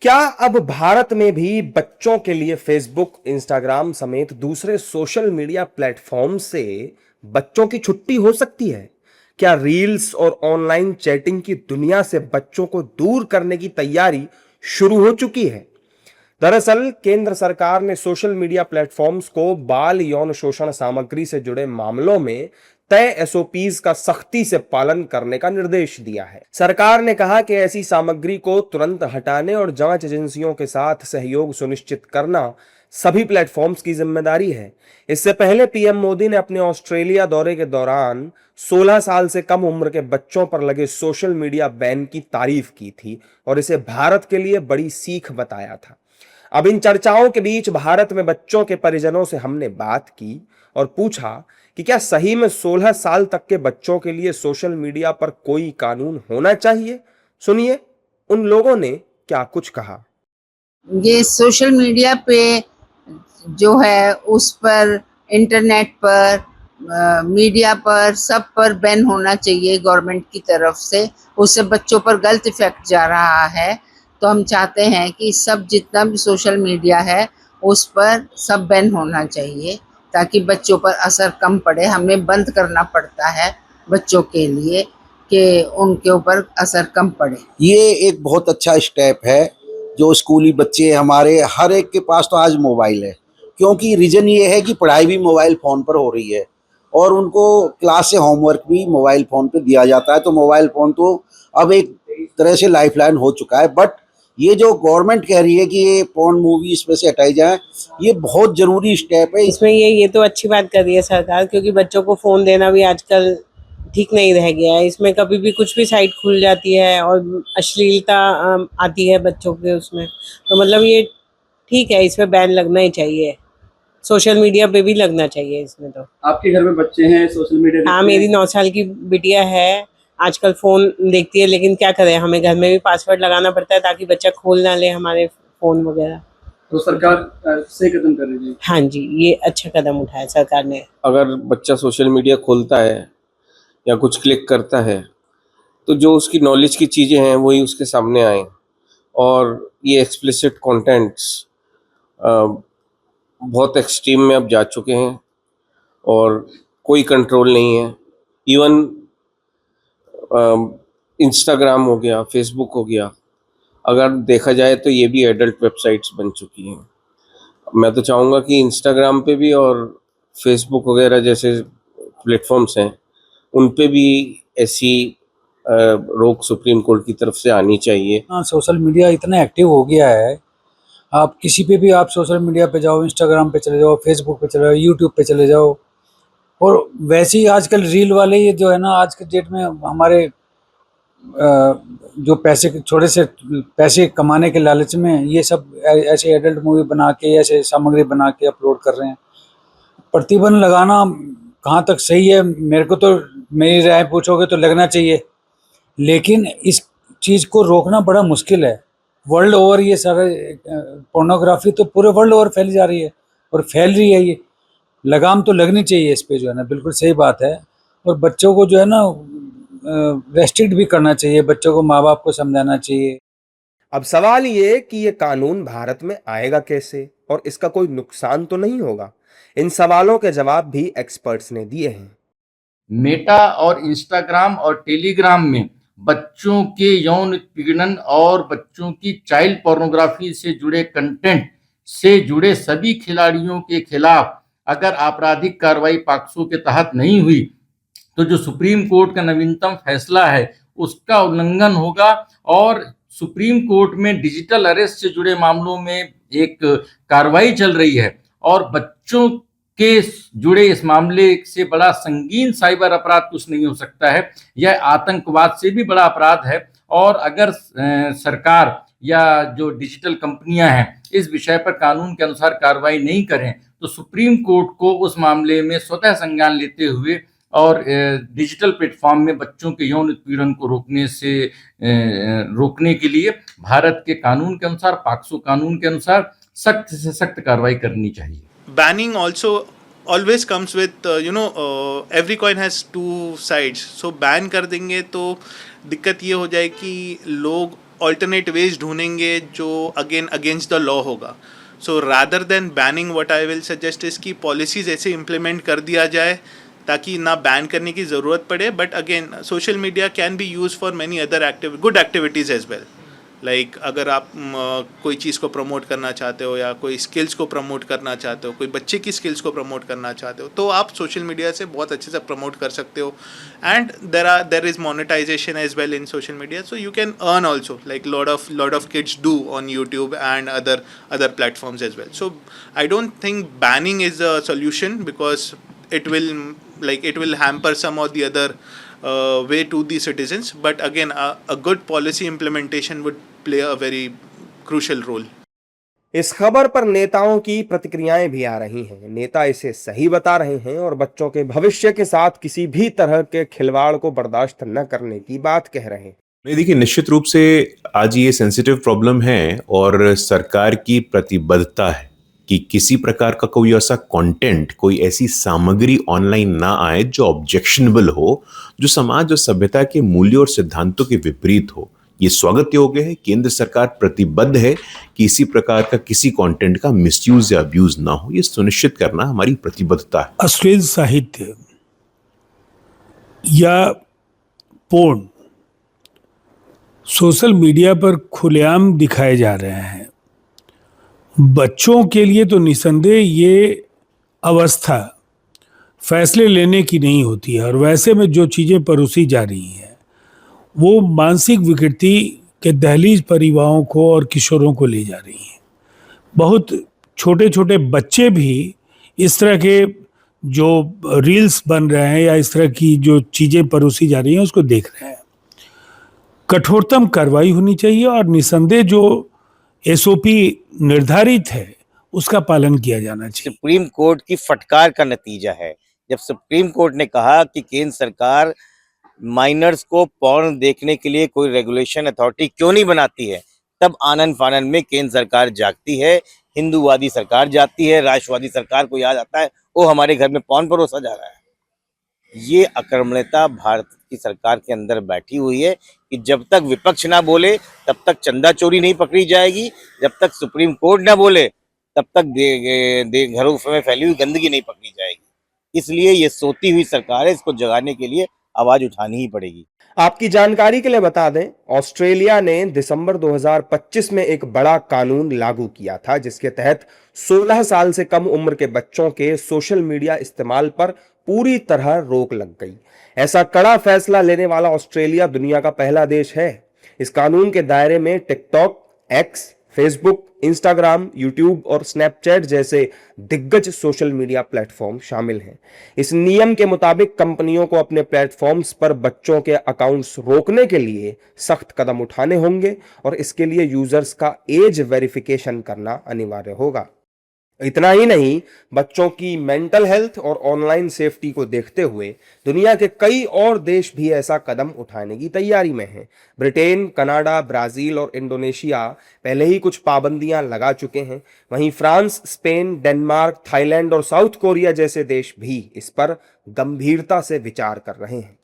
क्या अब भारत में भी बच्चों के लिए फेसबुक, इंस्टाग्राम समेत दूसरे सोशल मीडिया प्लेटफॉर्म से बच्चों की छुट्टी हो सकती है? क्या रील्स और ऑनलाइन चैटिंग की दुनिया से बच्चों को दूर करने की तैयारी शुरू हो चुकी है? दरअसल केंद्र सरकार ने सोशल मीडिया प्लेटफॉर्म्स को बाल यौन शोषण सामग्री से जुड़े मामलों में तय एसओपीज का सख्ती से पालन करने का निर्देश दिया है। सरकार ने कहा कि ऐसी सामग्री को तुरंत हटाने और जांच एजेंसियों के साथ सहयोग सुनिश्चित करना सभी प्लेटफॉर्म्स की जिम्मेदारी है। इससे पहले पीएम मोदी ने अपने ऑस्ट्रेलिया दौरे के दौरान 16 साल से कम उम्र के बच्चों पर लगे सोशल मीडिया बैन की तारीफ की थी और इसे भारत के लिए बड़ी सीख बताया था। अब इन चर्चाओं के बीच भारत में बच्चों के परिजनों से हमने बात की और पूछा कि क्या सही में 16 साल तक के बच्चों के लिए सोशल मीडिया पर कोई कानून होना चाहिए। सुनिए उन लोगों ने क्या कुछ कहा। ये सोशल मीडिया पे जो है उस पर इंटरनेट पर मीडिया पर सब पर बैन होना चाहिए गवर्नमेंट की तरफ से। उससे बच्चों पर गलत इफेक्ट जा रहा है। तो हम चाहते हैं कि सब जितना भी सोशल मीडिया है उस पर सब बैन होना चाहिए ताकि बच्चों पर असर कम पड़े। हमें बंद करना पड़ता है बच्चों के लिए कि उनके ऊपर असर कम पड़े। ये एक बहुत अच्छा स्टेप है। जो स्कूली बच्चे हमारे हर एक के पास तो आज मोबाइल है, क्योंकि रीज़न ये है कि पढ़ाई भी मोबाइल फ़ोन पर हो रही है और उनको क्लास से होमवर्क भी मोबाइल फ़ोन पे दिया जाता है। तो मोबाइल फ़ोन तो अब एक तरह से लाइफलाइन हो चुका है। बट ये जो गवर्नमेंट कह रही है कि ये पोर्न मूवी इसमें से हटाई जाए, ये बहुत ज़रूरी स्टेप है। इसमें ये तो अच्छी बात कर रही है सरकार, क्योंकि बच्चों को फ़ोन देना भी आजकल ठीक नहीं रह गया है। इसमें कभी भी कुछ भी साइट खुल जाती है और अश्लीलता आती है बच्चों के उसमें। तो मतलब ये ठीक है, इसमें बैन लगना ही चाहिए। सोशल मीडिया पे भी लगना चाहिए इसमें तो। आपके घर में बच्चे हैं, सोशल मीडिया देखते हाँ, हैं? मेरी 9 साल की बिटिया है, आजकल फ़ोन देखती है, लेकिन क्या करें, हमें घर में भी पासवर्ड लगाना पड़ता है ताकि बच्चा खोल ना ले हमारे फ़ोन वगैरह। तो सरकार सही कदम कर रही है। हाँ जी, ये अच्छा कदम उठाया सरकार ने। अगर बच्चा सोशल मीडिया खोलता है या कुछ क्लिक करता है तो जो उसकी नॉलेज की चीज़ें हैं वही उसके सामने आएँ, और ये एक्सप्लिसिट कंटेंट्स बहुत एक्सट्रीम में अब जा चुके हैं और कोई कंट्रोल नहीं है। इवन इंस्टाग्राम हो गया, फेसबुक हो गया, अगर देखा जाए तो ये भी एडल्ट वेबसाइट्स बन चुकी हैं। मैं तो चाहूँगा कि इंस्टाग्राम पे भी और फेसबुक वगैरह जैसे प्लेटफॉर्म्स हैं उन पे भी ऐसी रोक सुप्रीम कोर्ट की तरफ से आनी चाहिए। हाँ, सोशल मीडिया इतना एक्टिव हो गया है। आप किसी पे भी आप सोशल मीडिया पे जाओ, इंस्टाग्राम पे चले जाओ, फेसबुक पे चले जाओ, यूट्यूब पे चले जाओ। और वैसे ही आजकल रील वाले ये जो है ना, आज के डेट में हमारे जो छोटे से पैसे कमाने के लालच में ये सब ऐसे एडल्ट मूवी बना के, ऐसे सामग्री बना के अपलोड कर रहे हैं। प्रतिबंध लगाना कहाँ तक सही है, मेरे को तो, मेरी राय पूछोगे तो लगना चाहिए, लेकिन इस चीज़ को रोकना बड़ा मुश्किल है। वर्ल्ड ओवर ये सारे पोर्नोग्राफी तो पूरे वर्ल्ड ओवर फैली जा रही है और फैल रही है। ये लगाम तो लगनी चाहिए इस पे, जो है ना, बिल्कुल सही बात है। और बच्चों को जो है ना रेस्ट्रिक्ट भी करना चाहिए, बच्चों को माँ बाप को समझाना चाहिए। अब सवाल ये कि ये कानून भारत में आएगा कैसे और इसका कोई नुकसान तो नहीं होगा। इन सवालों के जवाब भी एक्सपर्ट्स ने दिए हैं। मेटा और इंस्टाग्राम और टेलीग्राम में बच्चों के यौन उत्पीड़न और बच्चों की चाइल्ड पोर्नोग्राफी से जुड़े कंटेंट से जुड़े सभी खिलाड़ियों के खिलाफ अगर आपराधिक कार्रवाई पॉक्सो के तहत नहीं हुई तो जो सुप्रीम कोर्ट का नवीनतम फैसला है उसका उल्लंघन होगा। और सुप्रीम कोर्ट में डिजिटल अरेस्ट से जुड़े मामलों में एक कार्रवाई चल रही है और बच्चों के जुड़े इस मामले से बड़ा संगीन साइबर अपराध कुछ नहीं हो सकता है। यह आतंकवाद से भी बड़ा अपराध है। और अगर सरकार या जो डिजिटल कंपनियां हैं इस विषय पर कानून के अनुसार कार्रवाई नहीं करें तो सुप्रीम कोर्ट को उस मामले में स्वतः संज्ञान लेते हुए और डिजिटल प्लेटफॉर्म में बच्चों के यौन उत्पीड़न को रोकने के लिए भारत के कानून के अनुसार, पॉक्सो कानून के अनुसार सख्त से सख्त कार्रवाई करनी चाहिए। Banning also always comes with every coin has two sides. So ban कर देंगे तो दिक्कत ये हो जाए कि लोग ऑल्टरनेट वेज ढूंढेंगे जो अगेन अगेंस्ट द लॉ होगा. So rather than banning, what I will suggest is कि पॉलिसीज़ ऐसे इम्प्लीमेंट कर दिया जाए ताकि ना बैन करने की ज़रूरत पड़े. But again social media can be use for many other good activities as well. Like अगर आप कोई चीज़ को प्रमोट करना चाहते हो या कोई स्किल्स को प्रमोट करना चाहते हो, कोई बच्चे की स्किल्स को प्रमोट करना चाहते हो, तो आप सोशल मीडिया से बहुत अच्छे से प्रमोट कर सकते हो. And there is monetization as well in social media, so you can earn also like lot of kids do on YouTube and other platforms as well. So I don't think banning is a solution because it will hamper some or the other way to the citizens. But again, a good policy implementation would play a very crucial role. इस खबर पर नेताओं की प्रतिक्रियाएं भी आ रही हैं. नेता इसे सही बता रहे हैं और बच्चों के भविष्य के साथ किसी भी तरह के खिलवाड़ को बर्दाश्त न करने की बात कह रहे हैं. नहीं, देखिए, निश्चित रूप से आज ये सेंसिटिव प्रॉब्लम है और सरकार की प्रतिबद्धता है कि किसी प्रकार का कोई ऐसा कंटेंट, कोई ऐसी सामग्री ऑनलाइन ना आए जो ऑब्जेक्शनेबल हो, जो समाज और सभ्यता के मूल्यों और सिद्धांतों के विपरीत हो. ये स्वागत योग्य है. केंद्र सरकार प्रतिबद्ध है कि इसी प्रकार का किसी कंटेंट का मिसयूज या अब्यूज ना हो. ये सुनिश्चित करना हमारी प्रतिबद्धता है. अश्लील साहित्य या पोर्न सोशल मीडिया पर खुलेआम दिखाए जा रहे हैं. बच्चों के लिए तो निसंदेह ये अवस्था फैसले लेने की नहीं होती है, और वैसे में जो चीज़ें परोसी जा रही हैं वो मानसिक विकृति के दहलीज पर युवाओं को और किशोरों को ले जा रही हैं. बहुत छोटे छोटे बच्चे भी इस तरह के जो रील्स बन रहे हैं या इस तरह की जो चीज़ें परोसी जा रही हैं उसको देख रहे हैं. कठोरतम कार्रवाई होनी चाहिए और निसंदेह जो एसओपी निर्धारित है उसका पालन किया जाना चाहिए. सुप्रीम कोर्ट की फटकार का नतीजा है. जब सुप्रीम कोर्ट ने कहा कि केंद्र सरकार माइनर्स को पॉर्न देखने के लिए कोई रेगुलेशन अथॉरिटी क्यों नहीं बनाती है, तब आनन फानन में केंद्र सरकार जागती है, हिंदूवादी सरकार जाती है, राष्ट्रवादी सरकार को याद आता है वो हमारे घर में पॉर्न परोसा जा रहा है. ये अकर्मण्यता भारत की सरकार के अंदर बैठी हुई है कि जब तक विपक्ष ना बोले तब तक चंदा चोरी नहीं पकड़ी जाएगी, जब तक सुप्रीम कोर्ट ना बोले तब तक घरों में फैली हुई गंदगी नहीं पकड़ी जाएगी. इसलिए ये सोती हुई सरकार है, इसको जगाने के लिए आवाज उठानी ही पड़ेगी. आपकी जानकारी के लिए बता दें, ऑस्ट्रेलिया ने दिसंबर 2025 में एक बड़ा कानून लागू किया था जिसके तहत 16 साल से कम उम्र के बच्चों के सोशल मीडिया इस्तेमाल पर पूरी तरह रोक लग गई. ऐसा कड़ा फैसला लेने वाला ऑस्ट्रेलिया दुनिया का पहला देश है. इस कानून के दायरे में TikTok, x, Facebook, Instagram, YouTube और स्नैपचैट जैसे दिग्गज सोशल मीडिया प्लेटफॉर्म शामिल हैं. इस नियम के मुताबिक कंपनियों को अपने प्लेटफॉर्म्स पर बच्चों के अकाउंट्स रोकने के लिए सख्त कदम उठाने होंगे और इसके लिए यूजर्स का एज वेरिफिकेशन करना अनिवार्य होगा. इतना ही नहीं, बच्चों की मेंटल हेल्थ और ऑनलाइन सेफ्टी को देखते हुए दुनिया के कई और देश भी ऐसा कदम उठाने की तैयारी में हैं. ब्रिटेन, कनाडा, ब्राजील और इंडोनेशिया पहले ही कुछ पाबंदियां लगा चुके हैं. वहीं फ्रांस, स्पेन, डेनमार्क, थाईलैंड और साउथ कोरिया जैसे देश भी इस पर गंभीरता से विचार कर रहे हैं.